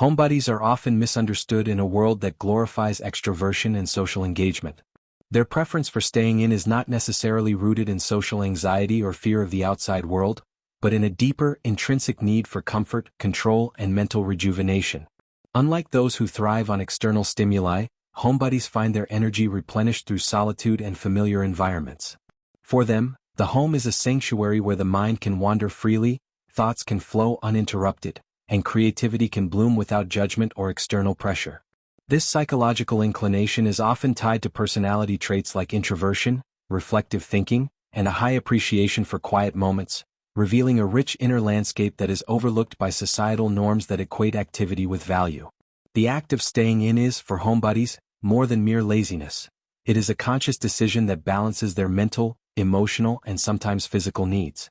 Homebodies are often misunderstood in a world that glorifies extroversion and social engagement. Their preference for staying in is not necessarily rooted in social anxiety or fear of the outside world, but in a deeper, intrinsic need for comfort, control, and mental rejuvenation. Unlike those who thrive on external stimuli, homebodies find their energy replenished through solitude and familiar environments. For them, the home is a sanctuary where the mind can wander freely, thoughts can flow uninterrupted, and creativity can bloom without judgment or external pressure. This psychological inclination is often tied to personality traits like introversion, reflective thinking, and a high appreciation for quiet moments, revealing a rich inner landscape that is overlooked by societal norms that equate activity with value. The act of staying in is, for homebodies, more than mere laziness. It is a conscious decision that balances their mental, emotional, and sometimes physical needs.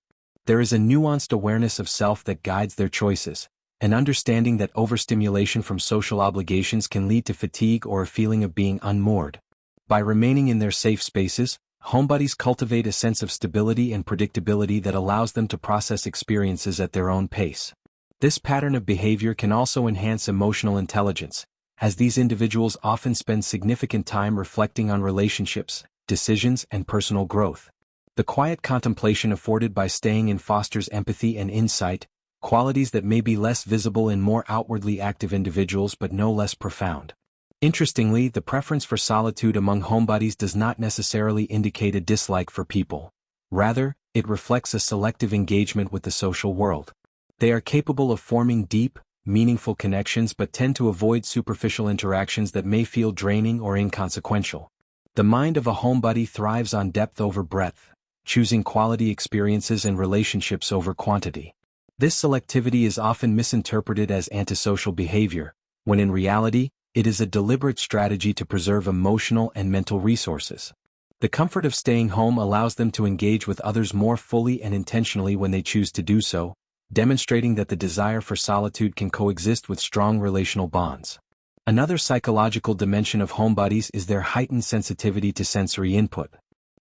There is a nuanced awareness of self that guides their choices, an understanding that overstimulation from social obligations can lead to fatigue or a feeling of being unmoored. By remaining in their safe spaces, homebodies cultivate a sense of stability and predictability that allows them to process experiences at their own pace. This pattern of behavior can also enhance emotional intelligence, as these individuals often spend significant time reflecting on relationships, decisions, and personal growth. The quiet contemplation afforded by staying in fosters empathy and insight, qualities that may be less visible in more outwardly active individuals but no less profound. Interestingly, the preference for solitude among homebodies does not necessarily indicate a dislike for people. Rather, it reflects a selective engagement with the social world. They are capable of forming deep, meaningful connections but tend to avoid superficial interactions that may feel draining or inconsequential. The mind of a homebody thrives on depth over breadth, choosing quality experiences and relationships over quantity. This selectivity is often misinterpreted as antisocial behavior, when in reality, it is a deliberate strategy to preserve emotional and mental resources. The comfort of staying home allows them to engage with others more fully and intentionally when they choose to do so, demonstrating that the desire for solitude can coexist with strong relational bonds. Another psychological dimension of homebodies is their heightened sensitivity to sensory input.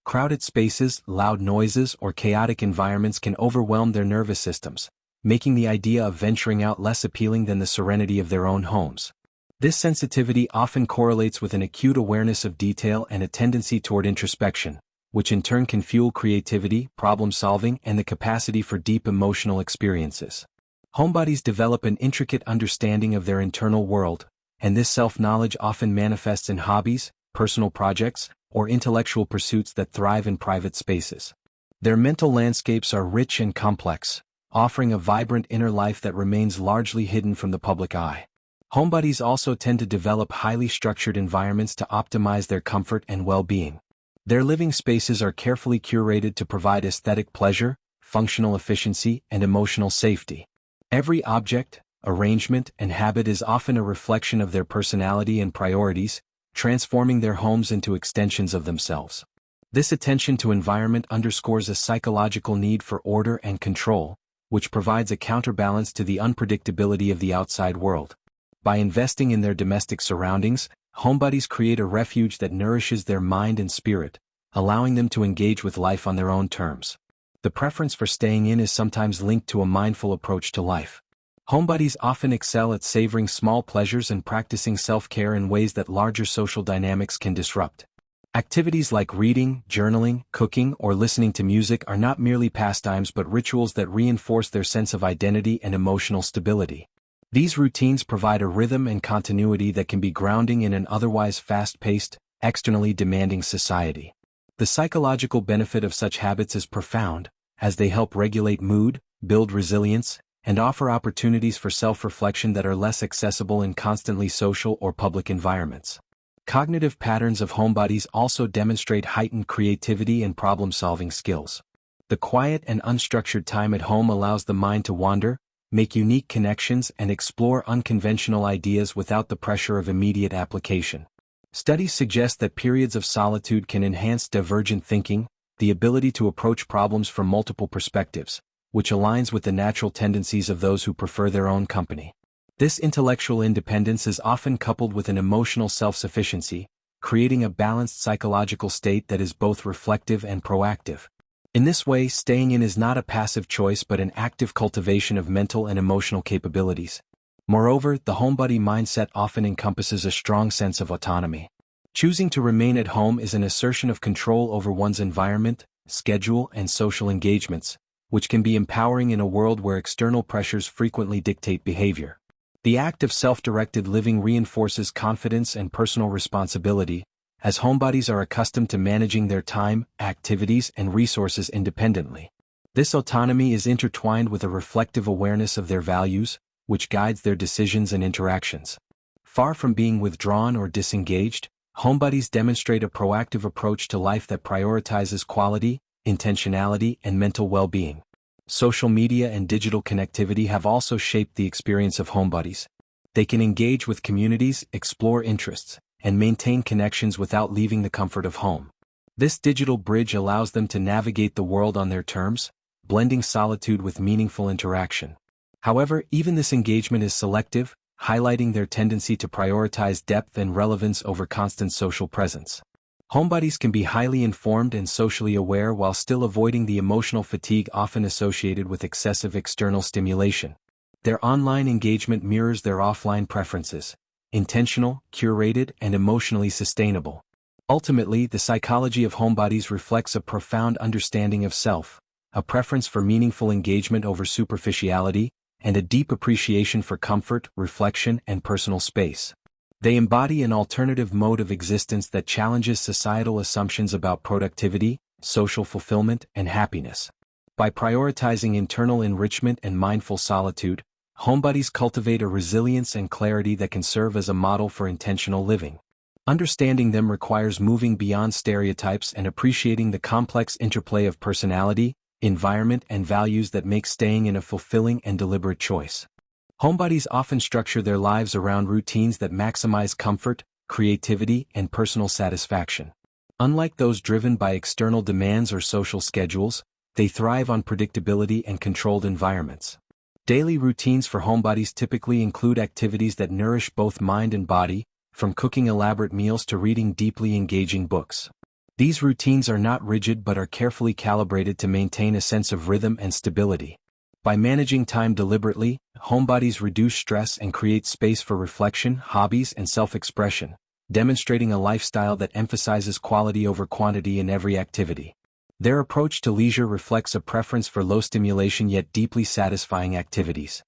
Crowded spaces, loud noises, or chaotic environments can overwhelm their nervous systems, making the idea of venturing out less appealing than the serenity of their own homes. This sensitivity often correlates with an acute awareness of detail and a tendency toward introspection, which in turn can fuel creativity, problem-solving, and the capacity for deep emotional experiences. Homebodies develop an intricate understanding of their internal world, and this self-knowledge often manifests in hobbies, personal projects, or intellectual pursuits that thrive in private spaces. Their mental landscapes are rich and complex, offering a vibrant inner life that remains largely hidden from the public eye. Homebodies also tend to develop highly structured environments to optimize their comfort and well-being. Their living spaces are carefully curated to provide aesthetic pleasure, functional efficiency, and emotional safety. Every object, arrangement, and habit is often a reflection of their personality and priorities, transforming their homes into extensions of themselves. This attention to environment underscores a psychological need for order and control, which provides a counterbalance to the unpredictability of the outside world. By investing in their domestic surroundings, homebodies create a refuge that nourishes their mind and spirit, allowing them to engage with life on their own terms. The preference for staying in is sometimes linked to a mindful approach to life. Homebodies often excel at savoring small pleasures and practicing self-care in ways that larger social dynamics can disrupt. Activities like reading, journaling, cooking, or listening to music are not merely pastimes but rituals that reinforce their sense of identity and emotional stability. These routines provide a rhythm and continuity that can be grounding in an otherwise fast-paced, externally demanding society. The psychological benefit of such habits is profound, as they help regulate mood, build resilience, and offer opportunities for self-reflection that are less accessible in constantly social or public environments. Cognitive patterns of homebodies also demonstrate heightened creativity and problem-solving skills. The quiet and unstructured time at home allows the mind to wander, make unique connections, and explore unconventional ideas without the pressure of immediate application. Studies suggest that periods of solitude can enhance divergent thinking, the ability to approach problems from multiple perspectives, which aligns with the natural tendencies of those who prefer their own company. This intellectual independence is often coupled with an emotional self-sufficiency, creating a balanced psychological state that is both reflective and proactive. In this way, staying in is not a passive choice but an active cultivation of mental and emotional capabilities. Moreover, the homebody mindset often encompasses a strong sense of autonomy. Choosing to remain at home is an assertion of control over one's environment, schedule, and social engagements, which can be empowering in a world where external pressures frequently dictate behavior. The act of self-directed living reinforces confidence and personal responsibility, as homebodies are accustomed to managing their time, activities, and resources independently. This autonomy is intertwined with a reflective awareness of their values, which guides their decisions and interactions. Far from being withdrawn or disengaged, homebodies demonstrate a proactive approach to life that prioritizes quality, intentionality, and mental well-being. Social media and digital connectivity have also shaped the experience of homebodies. They can engage with communities, explore interests, and maintain connections without leaving the comfort of home. This digital bridge allows them to navigate the world on their terms, blending solitude with meaningful interaction. However, even this engagement is selective, highlighting their tendency to prioritize depth and relevance over constant social presence. Homebodies can be highly informed and socially aware while still avoiding the emotional fatigue often associated with excessive external stimulation. Their online engagement mirrors their offline preferences, intentional, curated, and emotionally sustainable. Ultimately, the psychology of homebodies reflects a profound understanding of self, a preference for meaningful engagement over superficiality, and a deep appreciation for comfort, reflection, and personal space. They embody an alternative mode of existence that challenges societal assumptions about productivity, social fulfillment, and happiness. By prioritizing internal enrichment and mindful solitude, homebodies cultivate a resilience and clarity that can serve as a model for intentional living. Understanding them requires moving beyond stereotypes and appreciating the complex interplay of personality, environment, and values that make staying in a fulfilling and deliberate choice. Homebodies often structure their lives around routines that maximize comfort, creativity, and personal satisfaction. Unlike those driven by external demands or social schedules, they thrive on predictability and controlled environments. Daily routines for homebodies typically include activities that nourish both mind and body, from cooking elaborate meals to reading deeply engaging books. These routines are not rigid but are carefully calibrated to maintain a sense of rhythm and stability. By managing time deliberately, homebodies reduce stress and create space for reflection, hobbies, and self-expression, demonstrating a lifestyle that emphasizes quality over quantity in every activity. Their approach to leisure reflects a preference for low-stimulation yet deeply satisfying activities.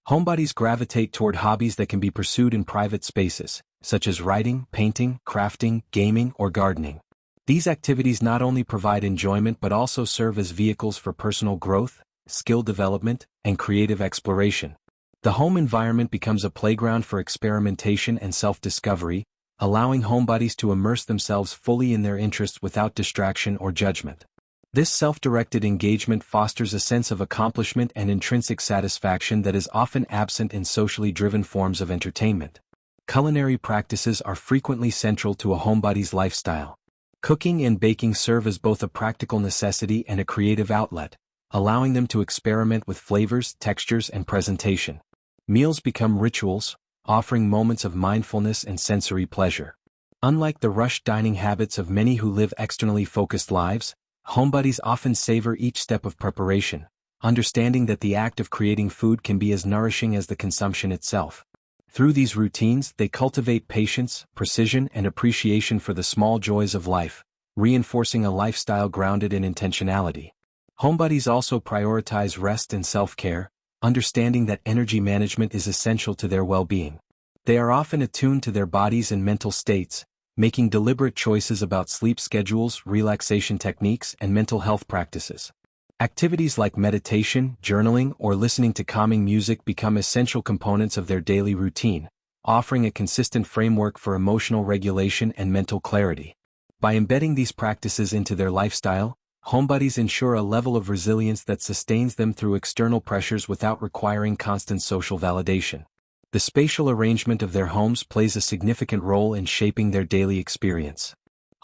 Homebodies gravitate toward hobbies that can be pursued in private spaces, such as writing, painting, crafting, gaming, or gardening. These activities not only provide enjoyment but also serve as vehicles for personal growth, skill development, and creative exploration. The home environment becomes a playground for experimentation and self-discovery, allowing homebodies to immerse themselves fully in their interests without distraction or judgment. This self-directed engagement fosters a sense of accomplishment and intrinsic satisfaction that is often absent in socially driven forms of entertainment. Culinary practices are frequently central to a homebody's lifestyle. Cooking and baking serve as both a practical necessity and a creative outlet, allowing them to experiment with flavors, textures, and presentation. Meals become rituals, offering moments of mindfulness and sensory pleasure. Unlike the rushed dining habits of many who live externally focused lives, homebodies often savor each step of preparation, understanding that the act of creating food can be as nourishing as the consumption itself. Through these routines, they cultivate patience, precision, and appreciation for the small joys of life, reinforcing a lifestyle grounded in intentionality. Homebodies also prioritize rest and self-care, understanding that energy management is essential to their well-being. They are often attuned to their bodies and mental states, making deliberate choices about sleep schedules, relaxation techniques, and mental health practices. Activities like meditation, journaling, or listening to calming music become essential components of their daily routine, offering a consistent framework for emotional regulation and mental clarity. By embedding these practices into their lifestyle, homebodies ensure a level of resilience that sustains them through external pressures without requiring constant social validation. The spatial arrangement of their homes plays a significant role in shaping their daily experience.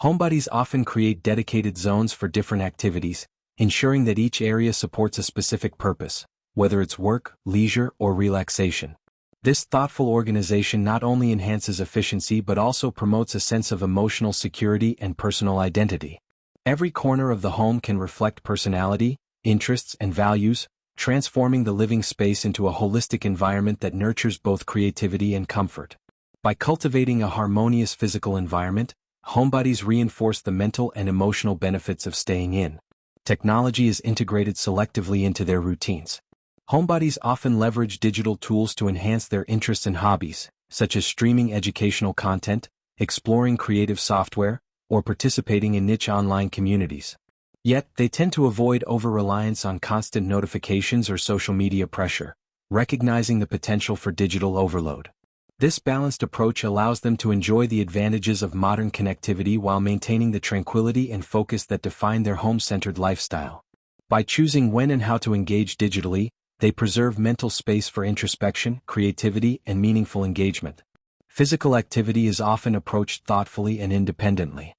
Homebodies often create dedicated zones for different activities, ensuring that each area supports a specific purpose, whether it's work, leisure, or relaxation. This thoughtful organization not only enhances efficiency but also promotes a sense of emotional security and personal identity. Every corner of the home can reflect personality, interests, and values, transforming the living space into a holistic environment that nurtures both creativity and comfort. By cultivating a harmonious physical environment, homebodies reinforce the mental and emotional benefits of staying in. Technology is integrated selectively into their routines. Homebodies often leverage digital tools to enhance their interests and hobbies, such as streaming educational content, exploring creative software, or participating in niche online communities. Yet, they tend to avoid over-reliance on constant notifications or social media pressure, recognizing the potential for digital overload. This balanced approach allows them to enjoy the advantages of modern connectivity while maintaining the tranquility and focus that define their home-centered lifestyle. By choosing when and how to engage digitally, they preserve mental space for introspection, creativity, and meaningful engagement. Physical activity is often approached thoughtfully and independently.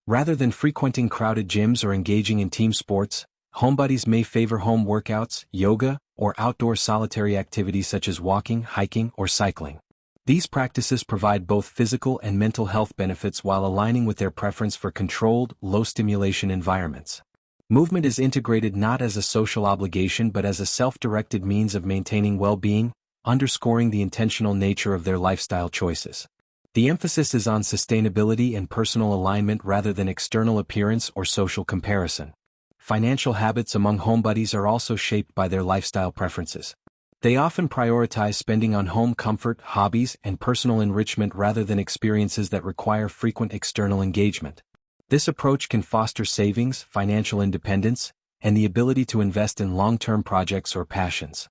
Rather than frequenting crowded gyms or engaging in team sports, homebodies may favor home workouts, yoga, or outdoor solitary activities such as walking, hiking, or cycling. These practices provide both physical and mental health benefits while aligning with their preference for controlled, low-stimulation environments. Movement is integrated not as a social obligation but as a self-directed means of maintaining well-being, underscoring the intentional nature of their lifestyle choices. The emphasis is on sustainability and personal alignment rather than external appearance or social comparison. Financial habits among homebodies are also shaped by their lifestyle preferences. They often prioritize spending on home comfort, hobbies, and personal enrichment rather than experiences that require frequent external engagement. This approach can foster savings, financial independence, and the ability to invest in long-term projects or passions.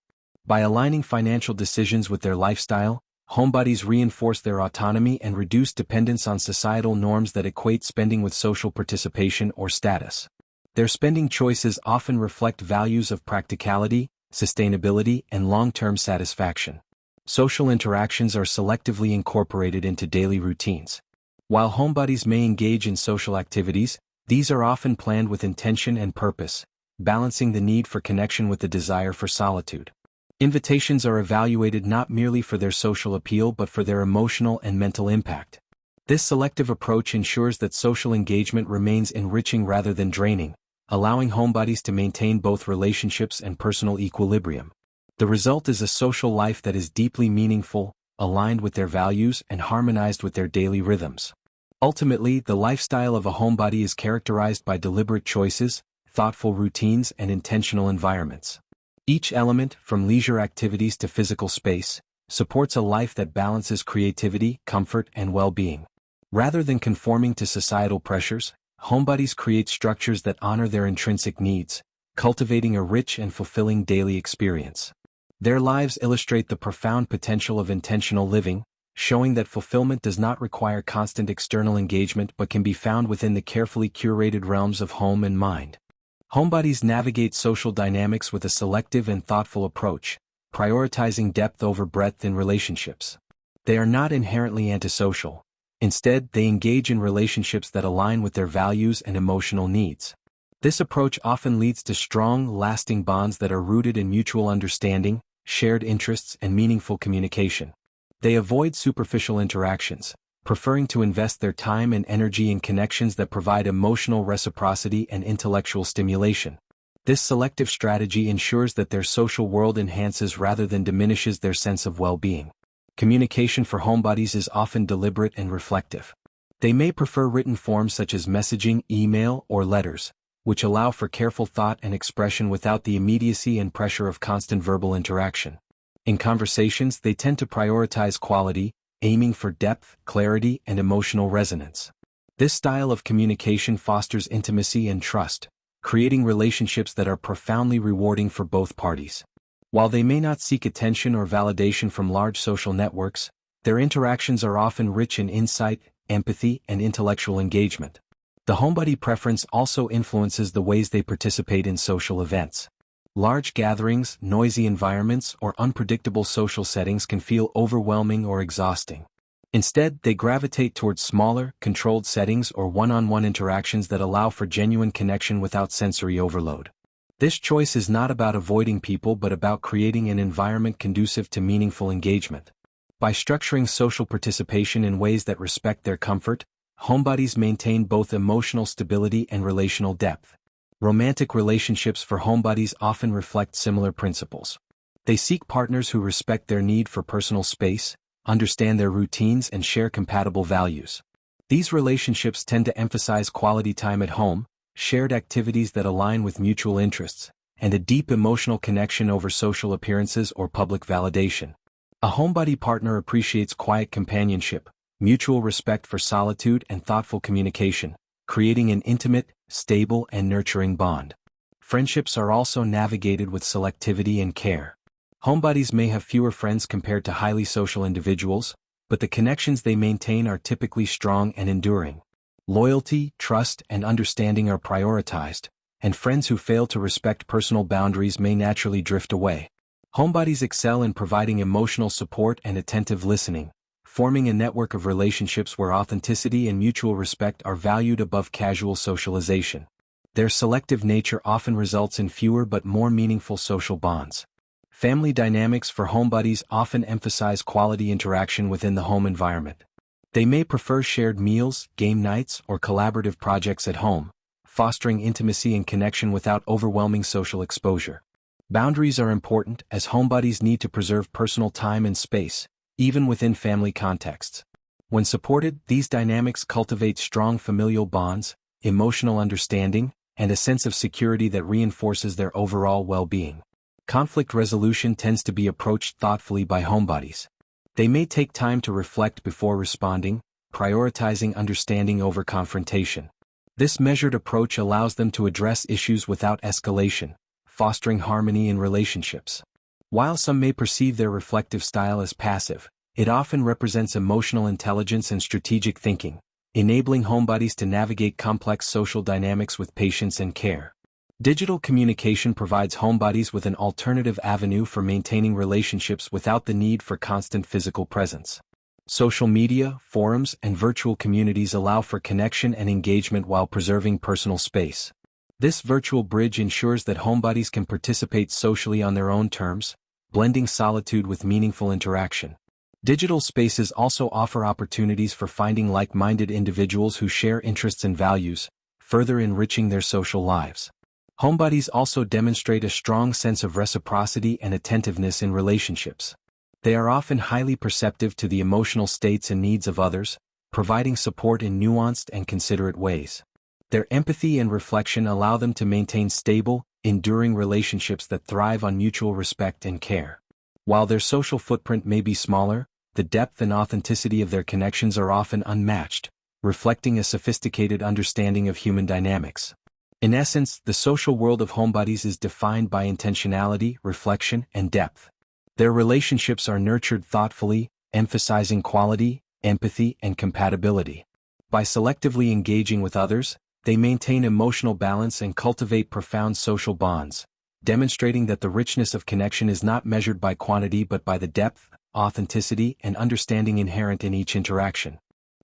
By aligning financial decisions with their lifestyle, homebodies reinforce their autonomy and reduce dependence on societal norms that equate spending with social participation or status. Their spending choices often reflect values of practicality, sustainability, and long-term satisfaction. Social interactions are selectively incorporated into daily routines. While homebodies may engage in social activities, these are often planned with intention and purpose, balancing the need for connection with the desire for solitude. Invitations are evaluated not merely for their social appeal but for their emotional and mental impact. This selective approach ensures that social engagement remains enriching rather than draining, allowing homebodies to maintain both relationships and personal equilibrium. The result is a social life that is deeply meaningful, aligned with their values, and harmonized with their daily rhythms. Ultimately, the lifestyle of a homebody is characterized by deliberate choices, thoughtful routines, and intentional environments. Each element, from leisure activities to physical space, supports a life that balances creativity, comfort, and well-being. Rather than conforming to societal pressures, homebodies create structures that honor their intrinsic needs, cultivating a rich and fulfilling daily experience. Their lives illustrate the profound potential of intentional living, showing that fulfillment does not require constant external engagement but can be found within the carefully curated realms of home and mind. Homebodies navigate social dynamics with a selective and thoughtful approach, prioritizing depth over breadth in relationships. They are not inherently antisocial. Instead, they engage in relationships that align with their values and emotional needs. This approach often leads to strong, lasting bonds that are rooted in mutual understanding, shared interests, and meaningful communication. They avoid superficial interactions, preferring to invest their time and energy in connections that provide emotional reciprocity and intellectual stimulation. This selective strategy ensures that their social world enhances rather than diminishes their sense of well-being. Communication for homebodies is often deliberate and reflective. They may prefer written forms such as messaging, email, or letters, which allow for careful thought and expression without the immediacy and pressure of constant verbal interaction. In conversations, they tend to prioritize quality, aiming for depth, clarity, and emotional resonance. This style of communication fosters intimacy and trust, creating relationships that are profoundly rewarding for both parties. While they may not seek attention or validation from large social networks, their interactions are often rich in insight, empathy, and intellectual engagement. The homebody preference also influences the ways they participate in social events. Large gatherings, noisy environments, or unpredictable social settings can feel overwhelming or exhausting. Instead, they gravitate towards smaller, controlled settings or one-on-one interactions that allow for genuine connection without sensory overload. This choice is not about avoiding people but about creating an environment conducive to meaningful engagement. By structuring social participation in ways that respect their comfort, homebodies maintain both emotional stability and relational depth. Romantic relationships for homebodies often reflect similar principles. They seek partners who respect their need for personal space, understand their routines, and share compatible values. These relationships tend to emphasize quality time at home, shared activities that align with mutual interests, and a deep emotional connection over social appearances or public validation. A homebody partner appreciates quiet companionship, mutual respect for solitude, and thoughtful communication, creating an intimate, stable, and nurturing bond. Friendships are also navigated with selectivity and care. Homebodies may have fewer friends compared to highly social individuals, but the connections they maintain are typically strong and enduring. Loyalty, trust, and understanding are prioritized, and friends who fail to respect personal boundaries may naturally drift away. Homebodies excel in providing emotional support and attentive listening, forming a network of relationships where authenticity and mutual respect are valued above casual socialization. Their selective nature often results in fewer but more meaningful social bonds. Family dynamics for homebodies often emphasize quality interaction within the home environment. They may prefer shared meals, game nights, or collaborative projects at home, fostering intimacy and connection without overwhelming social exposure. Boundaries are important as homebodies need to preserve personal time and space, even within family contexts. When supported, these dynamics cultivate strong familial bonds, emotional understanding, and a sense of security that reinforces their overall well-being. Conflict resolution tends to be approached thoughtfully by homebodies. They may take time to reflect before responding, prioritizing understanding over confrontation. This measured approach allows them to address issues without escalation, fostering harmony in relationships. While some may perceive their reflective style as passive, it often represents emotional intelligence and strategic thinking, enabling homebodies to navigate complex social dynamics with patience and care. Digital communication provides homebodies with an alternative avenue for maintaining relationships without the need for constant physical presence. Social media, forums, and virtual communities allow for connection and engagement while preserving personal space. This virtual bridge ensures that homebodies can participate socially on their own terms, blending solitude with meaningful interaction. Digital spaces also offer opportunities for finding like-minded individuals who share interests and values, further enriching their social lives. Homebodies also demonstrate a strong sense of reciprocity and attentiveness in relationships. They are often highly perceptive to the emotional states and needs of others, providing support in nuanced and considerate ways. Their empathy and reflection allow them to maintain stable, enduring relationships that thrive on mutual respect and care. While their social footprint may be smaller, the depth and authenticity of their connections are often unmatched, reflecting a sophisticated understanding of human dynamics. In essence, the social world of homebodies is defined by intentionality, reflection, and depth. Their relationships are nurtured thoughtfully, emphasizing quality, empathy, and compatibility. By selectively engaging with others, they maintain emotional balance and cultivate profound social bonds, demonstrating that the richness of connection is not measured by quantity but by the depth, authenticity, and understanding inherent in each interaction.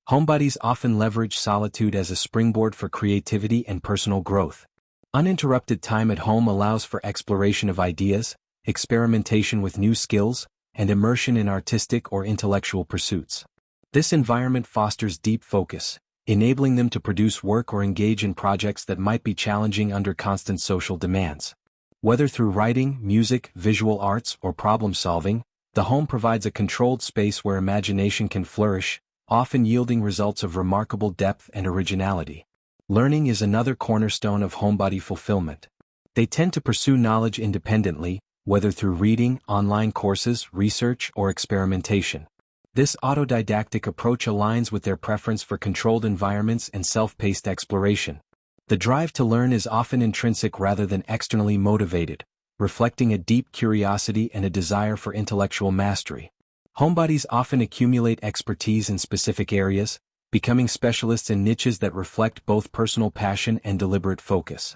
Homebodies often leverage solitude as a springboard for creativity and personal growth. Uninterrupted time at home allows for exploration of ideas, experimentation with new skills, and immersion in artistic or intellectual pursuits. This environment fosters deep focus, enabling them to produce work or engage in projects that might be challenging under constant social demands. Whether through writing, music, visual arts, or problem-solving, the home provides a controlled space where imagination can flourish, often yielding results of remarkable depth and originality. Learning is another cornerstone of homebody fulfillment. They tend to pursue knowledge independently, whether through reading, online courses, research, or experimentation. This autodidactic approach aligns with their preference for controlled environments and self-paced exploration. The drive to learn is often intrinsic rather than externally motivated, reflecting a deep curiosity and a desire for intellectual mastery. Homebodies often accumulate expertise in specific areas, becoming specialists in niches that reflect both personal passion and deliberate focus.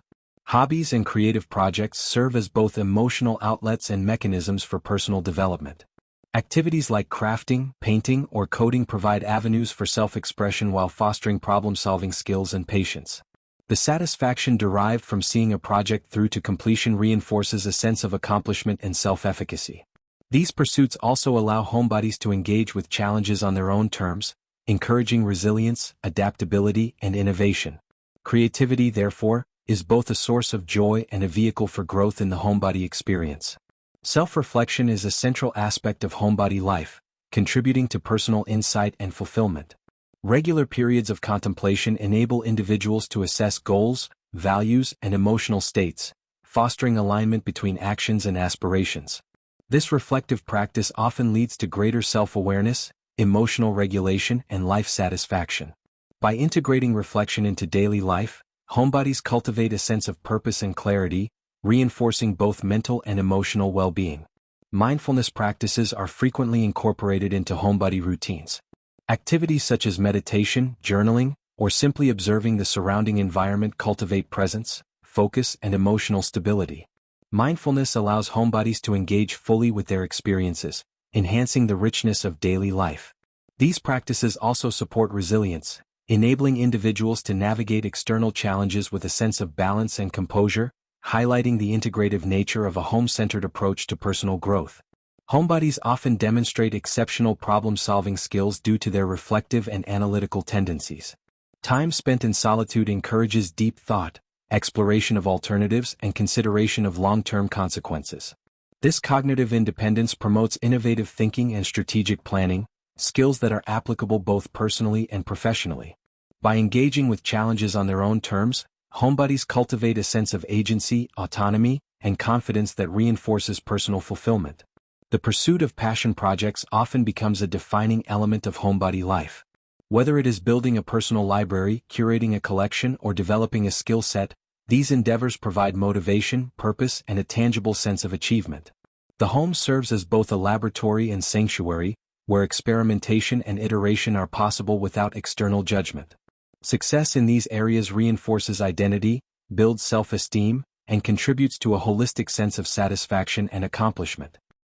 Hobbies and creative projects serve as both emotional outlets and mechanisms for personal development. Activities like crafting, painting, or coding provide avenues for self-expression while fostering problem-solving skills and patience. The satisfaction derived from seeing a project through to completion reinforces a sense of accomplishment and self-efficacy. These pursuits also allow homebodies to engage with challenges on their own terms, encouraging resilience, adaptability, and innovation. Creativity, therefore, is both a source of joy and a vehicle for growth in the homebody experience. Self-reflection is a central aspect of homebody life, contributing to personal insight and fulfillment. Regular periods of contemplation enable individuals to assess goals, values, and emotional states, fostering alignment between actions and aspirations. This reflective practice often leads to greater self-awareness, emotional regulation, and life satisfaction. By integrating reflection into daily life, homebodies cultivate a sense of purpose and clarity, reinforcing both mental and emotional well-being. Mindfulness practices are frequently incorporated into homebody routines. Activities such as meditation, journaling, or simply observing the surrounding environment cultivate presence, focus, and emotional stability. Mindfulness allows homebodies to engage fully with their experiences, enhancing the richness of daily life. These practices also support resilience, enabling individuals to navigate external challenges with a sense of balance and composure, highlighting the integrative nature of a home-centered approach to personal growth. Homebodies often demonstrate exceptional problem-solving skills due to their reflective and analytical tendencies. Time spent in solitude encourages deep thought, exploration of alternatives, and consideration of long-term consequences. This cognitive independence promotes innovative thinking and strategic planning, skills that are applicable both personally and professionally. By engaging with challenges on their own terms, homebodies cultivate a sense of agency, autonomy, and confidence that reinforces personal fulfillment. The pursuit of passion projects often becomes a defining element of homebody life. Whether it is building a personal library, curating a collection, or developing a skill set, these endeavors provide motivation, purpose, and a tangible sense of achievement. The home serves as both a laboratory and sanctuary, where experimentation and iteration are possible without external judgment. Success in these areas reinforces identity, builds self-esteem, and contributes to a holistic sense of satisfaction and accomplishment.